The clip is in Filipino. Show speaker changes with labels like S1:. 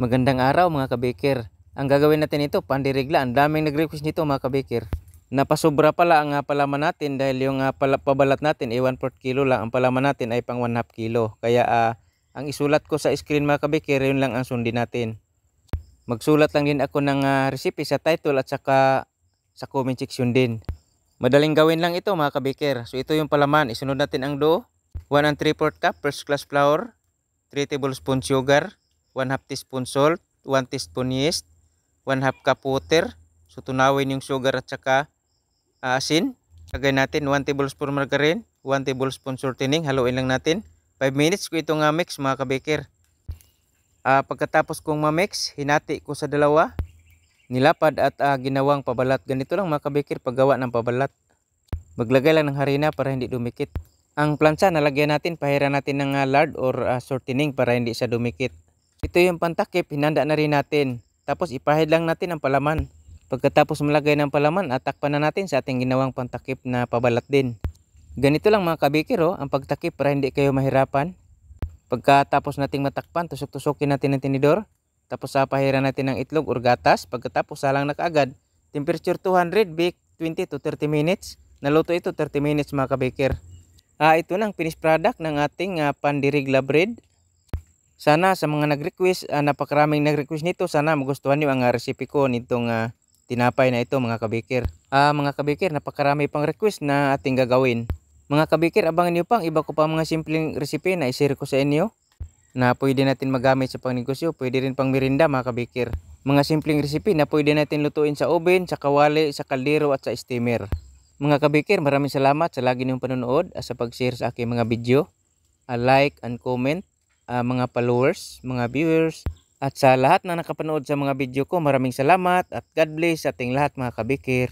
S1: Magandang araw mga kabikir. Ang gagawin natin ito, pandirigla. Ang daming nag-request nito mga kabikir. Napasobra pala ang palaman natin dahil yung pabalat natin ay 1/4 kilo lang. Ang palaman natin ay pang 1/2 kilo. Kaya ang isulat ko sa screen mga kabikir, yun lang ang sundin natin. Magsulat lang din ako ng recipe sa title at saka sa comment section din. Madaling gawin lang ito mga kabikir. So ito yung palaman. Isunod natin ang dough. 1 3/4 cup first class flour, 3 tablespoon sugar, 1/2 teaspoon salt, 1 teaspoon yeast, 1/2 cup water. So tunawin yung sugar at saka asin. Lagay natin 1 tablespoon margarine, 1 tablespoon shortening. Haluin lang natin. 5 minutes ko itong mix mga kabikir. Pagkatapos kong ma-mix, hinati ko sa dalawa. Nilapad at ginawang pabalat. Ganito lang mga kabikir paggawa ng pabalat. Maglagay lang ng harina para hindi dumikit. Ang plancha nalagyan natin, pahiran natin ng lard or shortening para hindi siya dumikit. Ito yung pantakip, hinanda na rin natin. Tapos ipahid lang natin ang palaman. Pagkatapos malagay ng palaman, takpan na natin sa ating ginawang pantakip na pabalat din. Ganito lang mga kabikir ang pagtakip para hindi kayo mahirapan. Pagkatapos nating matakpan, tusok-tusokin natin ng tinidor. Tapos pahiran natin ng itlog or gatas. Pagkatapos salang na kaagad. Temperature 200, bake 20 to 30 minutes. Naluto ito 30 minutes mga kabikir. Ito na ang finished product ng ating pandirigla bread. Sana sa mga nag-request, napakaraming nag-request nito. Sana magustuhan nyo ang recipe ko nitong tinapay na ito mga kabikir. Mga kabikir, napakarami pang request na ating gagawin. Mga kabikir, abangan nyo pang iba ko pa mga simpleng recipe na i-share ko sa inyo. Na pwede natin magamit sa pangnegosyo, pwede rin pang merinda mga kabikir. Mga simpleng recipe na pwede natin lutuin sa oven, sa kawali, sa kaldero at sa steamer. Mga kabikir, maraming salamat sa lagi niyong panonood at sa pag-share sa aking mga video. Like and comment. Mga followers, mga viewers, at sa lahat na nakapanood sa mga video ko, maraming salamat at God bless sa ating lahat mga kabikir.